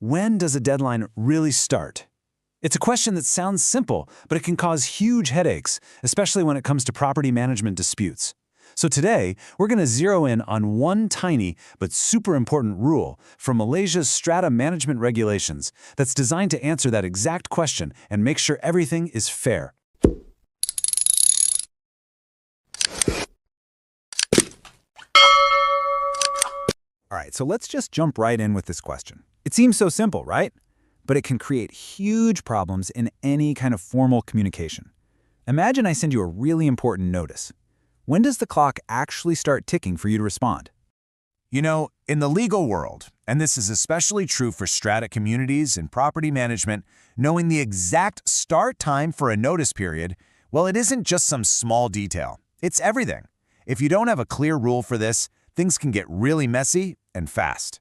When does a deadline really start? It's a question that sounds simple, but it can cause huge headaches, especially when it comes to property management disputes. So today, we're going to zero in on one tiny but super important rule from Malaysia's Strata Management Regulations that's designed to answer that exact question and make sure everything is fair. All right, so let's just jump right in with this question. It seems so simple, right? But it can create huge problems in any kind of formal communication. Imagine I send you a really important notice. When does the clock actually start ticking for you to respond? You know, in the legal world, and this is especially true for strata communities and property management, knowing the exact start time for a notice period, well, it isn't just some small detail. It's everything. If you don't have a clear rule for this, things can get really messy and fast.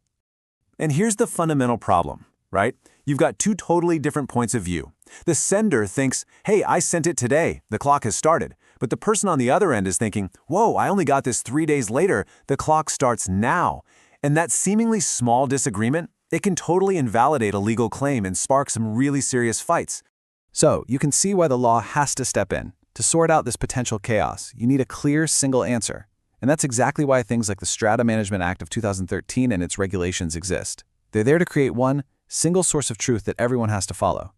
And here's the fundamental problem, right? You've got two totally different points of view. The sender thinks, hey, I sent it today, the clock has started. But the person on the other end is thinking, whoa, I only got this 3 days later, the clock starts now. And that seemingly small disagreement, it can totally invalidate a legal claim and spark some really serious fights. So you can see why the law has to step in. To sort out this potential chaos, you need a clear single answer. And that's exactly why things like the Strata Management Act of 2013 and its regulations exist. They're there to create one single source of truth that everyone has to follow.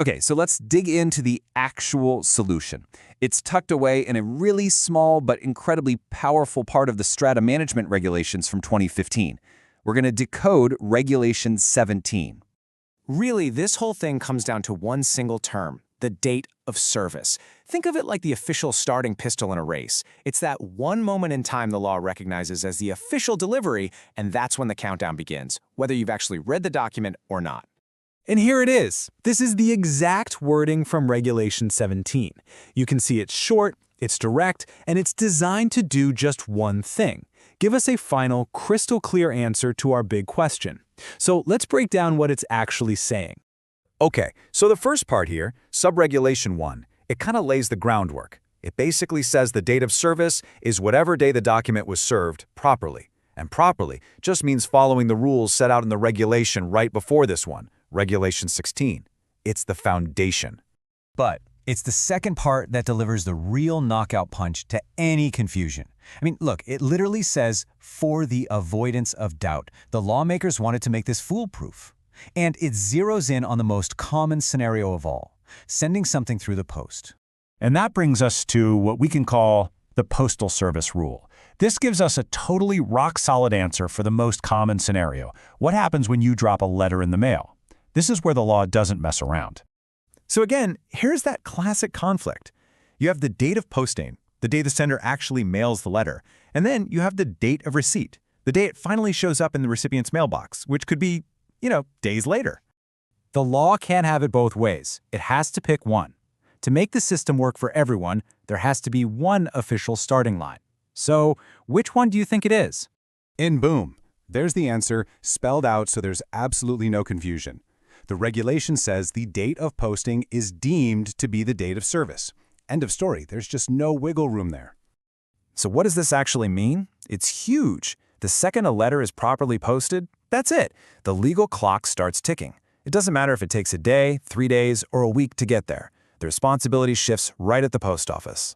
Okay, so let's dig into the actual solution. It's tucked away in a really small but incredibly powerful part of the Strata Management Regulations from 2015. We're going to decode Regulation 17. Really, this whole thing comes down to one single term, the date of service. Think of it like the official starting pistol in a race. It's that one moment in time the law recognizes as the official delivery, and that's when the countdown begins, whether you've actually read the document or not. And here it is. This is the exact wording from Regulation 17. You can see it's short, it's direct, and it's designed to do just one thing. Give us a final, crystal clear answer to our big question. So let's break down what it's actually saying. Okay, so the first part here, Subregulation 1, it kind of lays the groundwork. It basically says the date of service is whatever day the document was served properly. And properly just means following the rules set out in the regulation right before this one, Regulation 16. It's the foundation. But it's the second part that delivers the real knockout punch to any confusion. I mean, look, it literally says, for the avoidance of doubt. The lawmakers wanted to make this foolproof. And it zeroes in on the most common scenario of all, sending something through the post. And that brings us to what we can call the Postal Service Rule. This gives us a totally rock-solid answer for the most common scenario. What happens when you drop a letter in the mail? This is where the law doesn't mess around. So again, here's that classic conflict. You have the date of posting, the day the sender actually mails the letter, and then you have the date of receipt, the day it finally shows up in the recipient's mailbox, which could be, days later. The law can't have it both ways. It has to pick one. To make the system work for everyone, there has to be one official starting line. So, which one do you think it is? And boom, there's the answer, spelled out so there's absolutely no confusion. The regulation says the date of posting is deemed to be the date of service. End of story. There's just no wiggle room there. So what does this actually mean? It's huge. The second a letter is properly posted, that's it. The legal clock starts ticking. It doesn't matter if it takes a day, 3 days, or a week to get there. The responsibility shifts right at the post office.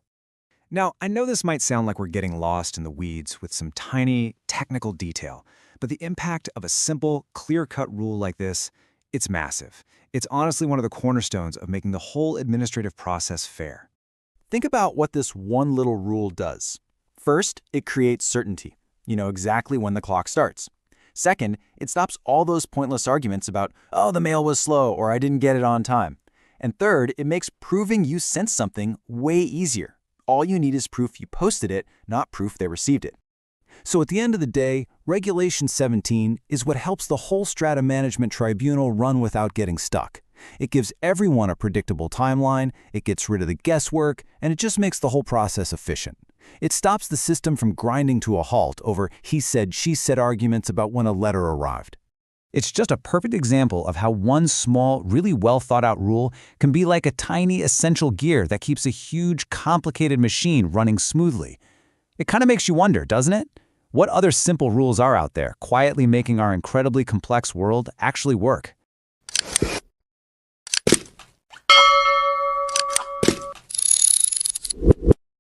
Now, I know this might sound like we're getting lost in the weeds with some tiny technical detail, but the impact of a simple, clear-cut rule like this, it's massive. It's honestly one of the cornerstones of making the whole administrative process fair. Think about what this one little rule does. First, it creates certainty. You know exactly when the clock starts. Second, it stops all those pointless arguments about, oh, the mail was slow or I didn't get it on time. And third, it makes proving you sent something way easier. All you need is proof you posted it, not proof they received it. So at the end of the day, Regulation 17 is what helps the whole Strata Management Tribunal run without getting stuck. It gives everyone a predictable timeline, it gets rid of the guesswork, and it just makes the whole process efficient. It stops the system from grinding to a halt over he said, she said arguments about when a letter arrived. It's just a perfect example of how one small, really well thought out rule can be like a tiny essential gear that keeps a huge, complicated machine running smoothly. It kind of makes you wonder, doesn't it? What other simple rules are out there, quietly making our incredibly complex world actually work?